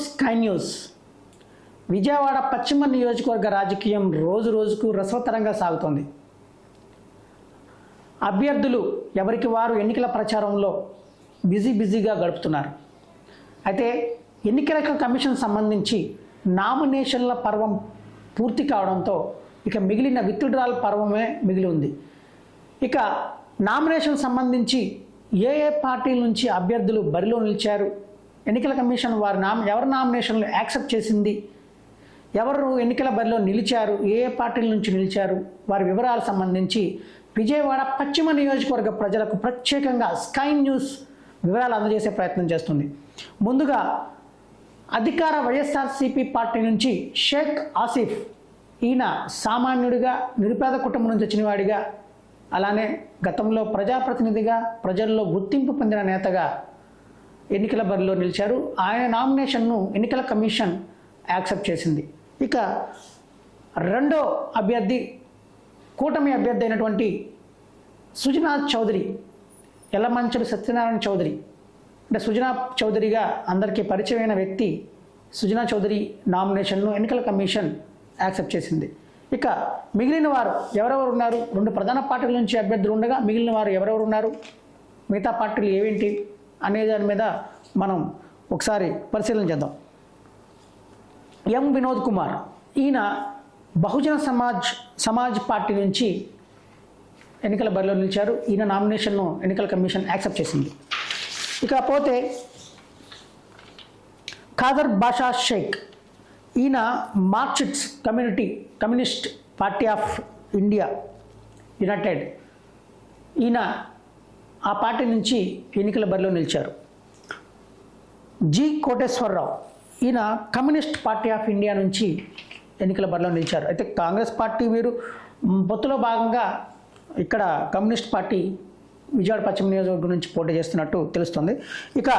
Sky news. Vijayawada పశ్చిమ నియోజకవర్గ రాజకీయం రోజు రోజుకు రసవత్తరంగా సాగుతోంది. అభ్యర్థులు ఎవరికి వారు ఎన్నికల ప్రచారంలో బిజీగా గడుపుతున్నారు. అయితే ఎన్నికల కమిషన్ సంబంధించి నామినేషన్ల పర్వం పూర్తి కావడంతో ఇక మిగిలిన విత్డ్రాల్ పర్వమే మిగిలి ఉంది. ఇక నామినేషన్ సంబంధించి ఏ పార్టీల నుంచి అభ్యర్థులు బరిలో నిలిచారు, ఎన్నికల కమిషన్ ఎవరి నామినేషన్లు యాక్సెప్ట్ చేసింది, ఎవరు ఎన్నికల బరిలో నిలిచారు, ఏ పార్టీల నుంచి నిలిచారు, వారి వివరాలకు సంబంధించి విజయవాడ పశ్చిమ నియోజకవర్గ ప్రజలకు ప్రత్యేకంగా స్కై న్యూస్ వివరాలు అందజేసే ప్రయత్నం చేస్తుంది. ముందుగా అధికార వైఎస్ఆర్సీపీ పార్టీ నుంచి షేక్ ఆసిఫ్, ఈయన సామాన్యుడిగా నిరుపేద కుటుంబం నుంచి వచ్చినవాడిగా, అలానే గతంలో ప్రజాప్రతినిధిగా ప్రజల్లో గుర్తింపు పొందిన నేతగా ఎన్నికల బరిలో నిలిచారు. ఆయన నామినేషన్ను ఎన్నికల కమిషన్ యాక్సెప్ట్ చేసింది. ఇక రెండో అభ్యర్థి కూటమి అభ్యర్థి అయినటువంటి సుజనా చౌదరి, యలమంచడి సత్యనారాయణ చౌదరి, అంటే సుజనా చౌదరిగా అందరికీ పరిచయమైన వ్యక్తి సుజనా చౌదరి నామినేషన్ను ఎన్నికల కమిషన్ యాక్సెప్ట్ చేసింది. ఇక మిగిలిన వారు ఎవరెవరు ఉన్నారు, రెండు ప్రధాన పార్టీల నుంచి అభ్యర్థులు ఉండగా మిగిలిన వారు ఎవరెవరు ఉన్నారు, మిగతా పార్టీలు ఏవేంటి అనే దాని మీద మనం ఒకసారి పరిశీలన చేద్దాం. ఎం వినోద్ కుమార్, ఈయన బహుజన సమాజ్ పార్టీ నుంచి ఎన్నికల బరిలో నిలిచారు. ఈయన నామినేషన్ను ఎన్నికల కమిషన్ యాక్సెప్ట్ చేసింది. ఇకపోతే ఖాదర్ బాషా షేక్, ఈయన Marxist communist party of India United, ఈయన ఆ పార్టీ నుంచి ఎన్నికల బరిలో నిలిచారు. జి కోటేశ్వరరావు, ఈయన కమ్యూనిస్ట్ పార్టీ ఆఫ్ ఇండియా నుంచి ఎన్నికల బరిలో నిలిచారు. అయితే కాంగ్రెస్ పార్టీ వీరు పొత్తులో భాగంగా ఇక్కడ కమ్యూనిస్ట్ పార్టీ విజయవాడ పశ్చిమ నియోజకవర్గం నుంచి పోటీ చేస్తున్నట్టు తెలుస్తుంది. ఇక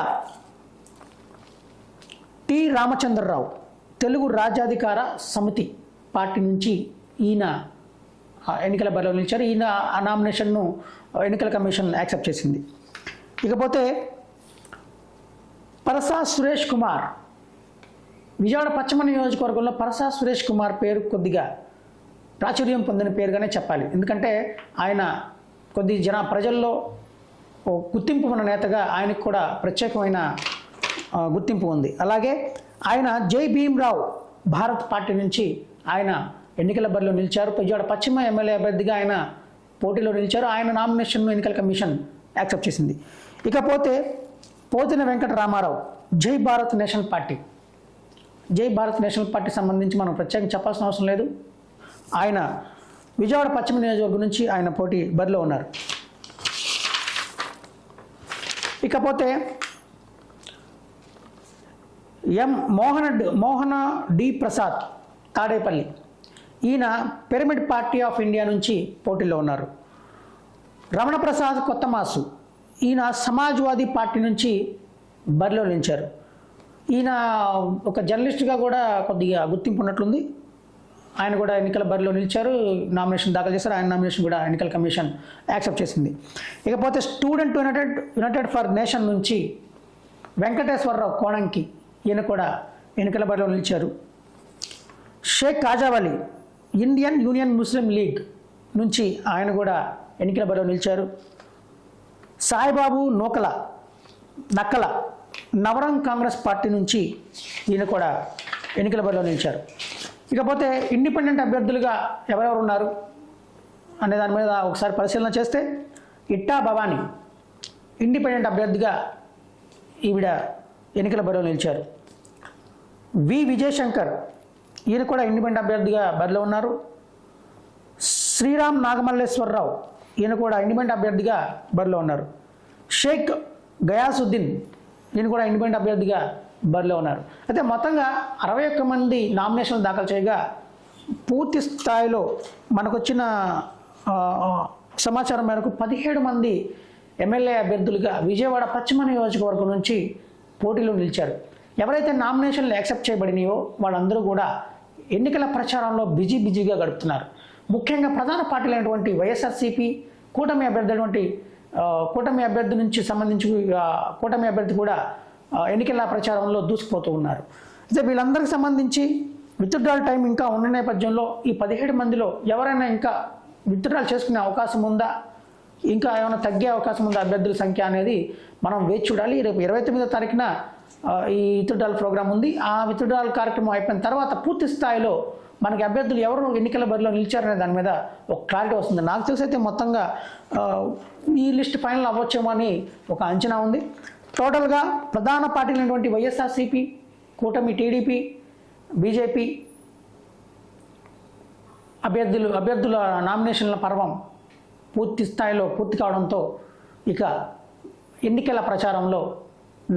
టి రామచంద్రరావు, తెలుగు రాజ్యాధికార సమితి పార్టీ నుంచి ఈయన ఎన్నికల బరిలో నిలిచారు. ఈయన ఆ నామినేషన్ను ఎన్నికల కమిషన్ యాక్సెప్ట్ చేసింది. ఇకపోతే పరసా సురేష్ కుమార్, విజయవాడ పశ్చిమ నియోజకవర్గంలో పరసా సురేష్ కుమార్ పేరు కొద్దిగా ప్రాచుర్యం పొందిన పేరుగానే చెప్పాలి. ఎందుకంటే ఆయన కొద్ది ప్రజల్లో గుర్తింపు ఉన్న నేతగా ఆయనకు కూడా ప్రత్యేకమైన గుర్తింపు ఉంది. అలాగే ఆయన జై భీమ్రావ్ భారత్ పార్టీ నుంచి ఆయన ఎన్నికల బరిలో నిలిచారు. విజయవాడ పశ్చిమ ఎమ్మెల్యే అభ్యర్థిగా ఆయన పోటీలో నిలిచారు. ఆయన నామినేషన్ను ఎన్నికల కమిషన్ యాక్సెప్ట్ చేసింది. ఇకపోతే పోతిన వెంకట రామారావు, జై భారత్ నేషనల్ పార్టీ సంబంధించి మనం ప్రత్యేకంగా చెప్పాల్సిన అవసరం లేదు. ఆయన విజయవాడ పశ్చిమ నియోజకవర్గం నుంచి ఆయన పోటీ బరిలో ఉన్నారు. ఇకపోతే మోహన డి ప్రసాద్ తాడేపల్లి, ఈయన పిరమిడ్ పార్టీ ఆఫ్ ఇండియా నుంచి పోటీలో ఉన్నారు. రమణ ప్రసాద్ కొత్తమాసు, ఈయన సమాజ్వాదీ పార్టీ నుంచి బరిలో నిలిచారు. ఈయన ఒక జర్నలిస్ట్గా కూడా కొద్దిగా గుర్తింపు ఉన్నట్లుంది. ఆయన కూడా ఎన్నికల బరిలో నిలిచారు, నామినేషన్ దాఖలు చేశారు. ఆయన నామినేషన్ కూడా ఎన్నికల కమిషన్ యాక్సెప్ట్ చేసింది. ఇకపోతే స్టూడెంట్ యునైటెడ్ ఫర్ నేషన్ నుంచి వెంకటేశ్వరరావు కోణంకి, ఈయన కూడా ఎన్నికల బరిలో నిలిచారు. షేక్ కాజావలి, ఇండియన్ యూనియన్ ముస్లిం లీగ్ నుంచి ఆయన కూడా ఎన్నికల బరిలో నిలిచారు. సాయిబాబు నక్కల నవరంగ్ కాంగ్రెస్ పార్టీ నుంచి ఈయన కూడా ఎన్నికల బరిలో నిలిచారు. ఇకపోతే ఇండిపెండెంట్ అభ్యర్థులుగా ఎవరెవరు ఉన్నారు అనే దాని మీద ఒకసారి పరిశీలన చేస్తే ఇట్టా భవానీ ఇండిపెండెంట్ అభ్యర్థిగా ఈవిడ ఎన్నికల బరిలో నిలిచారు. వి విజయశంకర్, ఈయన కూడా ఇండిపెండెంట్ అభ్యర్థిగా బరిలో ఉన్నారు. శ్రీరామ్ నాగమల్లేశ్వరరావు, ఈయన కూడా ఇండిపెండెంట్ అభ్యర్థిగా బరిలో ఉన్నారు. షేక్ గయాసుద్దీన్, ఈయన కూడా ఇండిపెండెంట్ అభ్యర్థిగా బరిలో ఉన్నారు. అయితే మొత్తంగా 61 మంది నామినేషన్లు దాఖలు చేయగా పూర్తి స్థాయిలో మనకు వచ్చిన సమాచారం మేరకు 17 మంది ఎమ్మెల్యే అభ్యర్థులుగా విజయవాడ పశ్చిమ నియోజకవర్గం నుంచి పోటీలో నిలిచారు. ఎవరైతే నామినేషన్లు యాక్సెప్ట్ చేయబడినాయో వాళ్ళందరూ కూడా ఎన్నికల ప్రచారంలో బిజీగా గడుపుతున్నారు. ముఖ్యంగా ప్రధాన పార్టీలైనటువంటి వైఎస్ఆర్సీపీ కూటమి అభ్యర్థి నుంచి సంబంధించి కూటమి అభ్యర్థి కూడా ఎన్నికల ప్రచారంలో దూసుకుపోతూ ఉన్నారు. అయితే వీళ్ళందరికీ సంబంధించి విత్డ్రాల్ టైం ఇంకా ఉన్న నేపథ్యంలో ఈ 17 మందిలో ఎవరైనా ఇంకా విత్డ్రాల్ చేసుకునే అవకాశం ఉందా, ఇంకా ఏమైనా తగ్గే అవకాశం ఉందా అభ్యర్థుల సంఖ్య అనేది మనం వేచి చూడాలి. రేపు 29వ తారీఖున ఈ విత్డ్రాల్ ప్రోగ్రాం ఉంది. ఆ విత్డ్రాల్ కార్యక్రమం అయిపోయిన తర్వాత పూర్తి స్థాయిలో మనకి అభ్యర్థులు ఎవరు ఎన్నికల బరిలో నిలిచారనే దాని మీద ఒక క్లారిటీ వస్తుంది. నాకు తెలిసి అయితే మొత్తంగా ఈ లిస్ట్ ఫైనల్ అవ్వచ్చేమో అని ఒక అంచనా ఉంది. టోటల్గా ప్రధాన పార్టీలైనటువంటి వైఎస్ఆర్సీపీ, కూటమి టీడీపీ, బీజేపీ అభ్యర్థుల నామినేషన్ల పర్వం పూర్తి స్థాయిలో పూర్తి కావడంతో ఇక ఎన్నికల ప్రచారంలో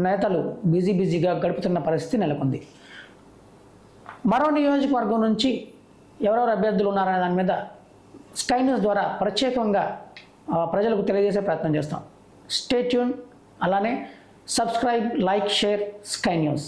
నేతలు బిజీగా గడుపుతున్న పరిస్థితి నెలకొంది. మరో నియోజకవర్గం నుంచి ఎవరెవరు అభ్యర్థులు ఉన్నారనే దాని మీద స్కై న్యూస్ ద్వారా ప్రత్యేకంగా ప్రజలకు తెలియజేసే ప్రయత్నం చేస్తాం. స్టే ట్యూన్, అలానే subscribe, like, share sky news.